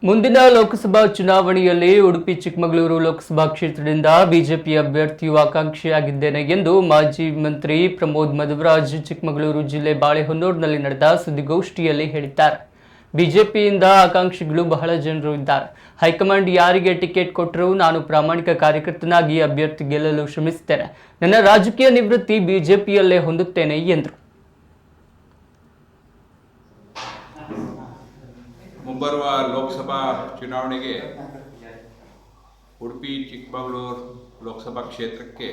ಮುಂದಿನ ಲೋಕಸಭಾ ಚುನಾವಣೆಯಲ್ಲಿ ಉಡುಪಿ ಚಿಕ್ಕಮಗಳೂರು ಲೋಕಸಭಾ ಕ್ಷೇತ್ರದಿಂದ ಬಿಜೆಪಿ ಅಭ್ಯರ್ಥಿಯು ಆಕಾಂಕ್ಷಿಯಾಗಿದ್ದೇನೆ ಎಂದು ಮಾಜಿ ಮಂತ್ರಿ ಪ್ರಮೋದ್ ಮಧ್ವರಾಜ್ ಚಿಕ್ಕಮಗಳೂರು ಜಿಲ್ಲೆ ಬಾಳೆಹೊನ್ನೂರಿನಲ್ಲಿ ನಡೆದ ಸುದ್ದಿಗೋಷ್ಠಿಯಲ್ಲಿ ಹೇಳಿದ್ದಾರೆ. ಬಿಜೆಪಿಯಿಂದ ಆಕಾಂಕ್ಷಿಗಳು ಬಹಳ ಜನರು ಇದ್ದಾರೆ. ಹೈಕಮಾಂಡ್ ಯಾರಿಗೆ ಟಿಕೆಟ್ ಕೊಟ್ಟರೂ ನಾನು ಪ್ರಾಮಾಣಿಕ ಕಾರ್ಯಕರ್ತನಾಗಿ ಅಭ್ಯರ್ಥಿ ಗೆಲ್ಲಲು ಶ್ರಮಿಸುತ್ತೇನೆ. ನನ್ನ ರಾಜಕೀಯ ನಿವೃತ್ತಿ ಬಿಜೆಪಿಯಲ್ಲೇ ಹೊಂದುತ್ತೇನೆ ಎಂದರು. ಮುಂಬರುವ ಲೋಕಸಭಾ ಚುನಾವಣೆಗೆ ಉಡುಪಿ ಚಿಕ್ಕಮಗಳೂರು ಲೋಕಸಭಾ ಕ್ಷೇತ್ರಕ್ಕೆ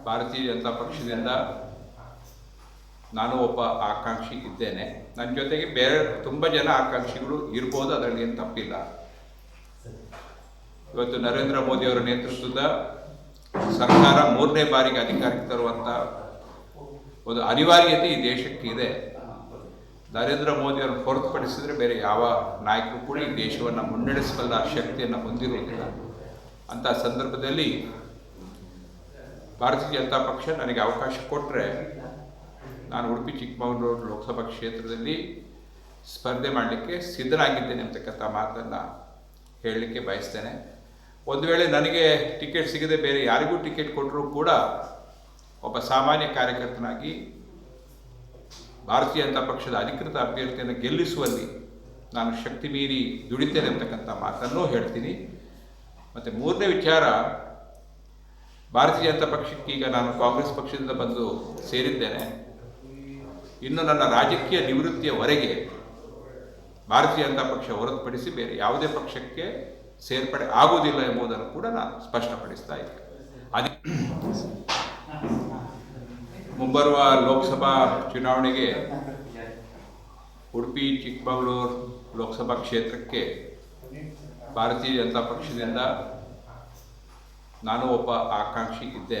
ಭಾರತೀಯ ಜನತಾ ಪಕ್ಷದಿಂದ ನಾನು ಒಬ್ಬ ಆಕಾಂಕ್ಷಿ ಇದ್ದೇನೆ. ನನ್ನ ಜೊತೆಗೆ ಬೇರೆ ತುಂಬ ಜನ ಆಕಾಂಕ್ಷಿಗಳು ಇರ್ಬೋದು, ಅದರಲ್ಲಿ ಏನು ತಪ್ಪಿಲ್ಲ. ಇವತ್ತು ನರೇಂದ್ರ ಮೋದಿಯವರ ನೇತೃತ್ವದ ಸರ್ಕಾರ 3ನೇ ಬಾರಿಗೆ ಅಧಿಕಾರಕ್ಕೆ ತರುವಂಥ ಒಂದು ಅನಿವಾರ್ಯತೆ ಈ ದೇಶಕ್ಕೆ ಇದೆ. ನರೇಂದ್ರ ಮೋದಿಯವರನ್ನು ಹೊರತುಪಡಿಸಿದರೆ ಬೇರೆ ಯಾವ ನಾಯಕರು ಕೂಡ ಈ ದೇಶವನ್ನು ಮುನ್ನಡೆಸಬಲ್ಲ ಶಕ್ತಿಯನ್ನು ಹೊಂದಿರುವುದಿಲ್ಲ. ಅಂಥ ಸಂದರ್ಭದಲ್ಲಿ ಭಾರತೀಯ ಜನತಾ ಪಕ್ಷ ನನಗೆ ಅವಕಾಶ ಕೊಟ್ಟರೆ ನಾನು ಉಡುಪಿ ಚಿಕ್ಕಮಗಳೂರು ಲೋಕಸಭಾ ಕ್ಷೇತ್ರದಲ್ಲಿ ಸ್ಪರ್ಧೆ ಮಾಡಲಿಕ್ಕೆ ಸಿದ್ಧನಾಗಿದ್ದೇನೆ ಅಂತಕ್ಕಂಥ ಮಾತನ್ನು ಹೇಳಲಿಕ್ಕೆ ಬಯಸ್ತೇನೆ. ಒಂದು ವೇಳೆ ನನಗೆ ಟಿಕೆಟ್ ಸಿಗದೆ ಬೇರೆ ಯಾರಿಗೂ ಟಿಕೆಟ್ ಕೊಟ್ಟರೂ ಕೂಡ ಒಬ್ಬ ಸಾಮಾನ್ಯ ಕಾರ್ಯಕರ್ತನಾಗಿ ಭಾರತೀಯ ಜನತಾ ಪಕ್ಷದ ಅಧಿಕೃತ ಅಭ್ಯರ್ಥಿಯನ್ನು ಗೆಲ್ಲಿಸುವಲ್ಲಿ ನಾನು ಶಕ್ತಿ ಮೀರಿ ದುಡಿತೇನೆ ಅಂತಕ್ಕಂಥ ಮಾತನ್ನು ಹೇಳ್ತೀನಿ. ಮತ್ತು 3ನೇ ವಿಚಾರ, ಭಾರತೀಯ ಜನತಾ ಪಕ್ಷಕ್ಕೆ ಈಗ ನಾನು ಕಾಂಗ್ರೆಸ್ ಪಕ್ಷದಿಂದ ಬಂದು ಸೇರಿದ್ದೇನೆ. ಇನ್ನು ನನ್ನ ರಾಜಕೀಯ ನಿವೃತ್ತಿಯವರೆಗೆ ಭಾರತೀಯ ಜನತಾ ಪಕ್ಷ ಹೊರತುಪಡಿಸಿ ಬೇರೆ ಯಾವುದೇ ಪಕ್ಷಕ್ಕೆ ಸೇರ್ಪಡೆ ಆಗುವುದಿಲ್ಲ ಎಂಬುದನ್ನು ಕೂಡ ನಾನು ಸ್ಪಷ್ಟಪಡಿಸ್ತಾ ಇದ್ದೇನೆ. ಮುಂಬರುವ ಲೋಕಸಭಾ ಚುನಾವಣೆಗೆ ಉಡುಪಿ ಚಿಕ್ಕಮಗಳೂರು ಲೋಕಸಭಾ ಕ್ಷೇತ್ರಕ್ಕೆ ಭಾರತೀಯ ಜನತಾ ಪಕ್ಷದಿಂದ ನಾನು ಒಬ್ಬ ಆಕಾಂಕ್ಷಿ ಇದ್ದೇನೆ.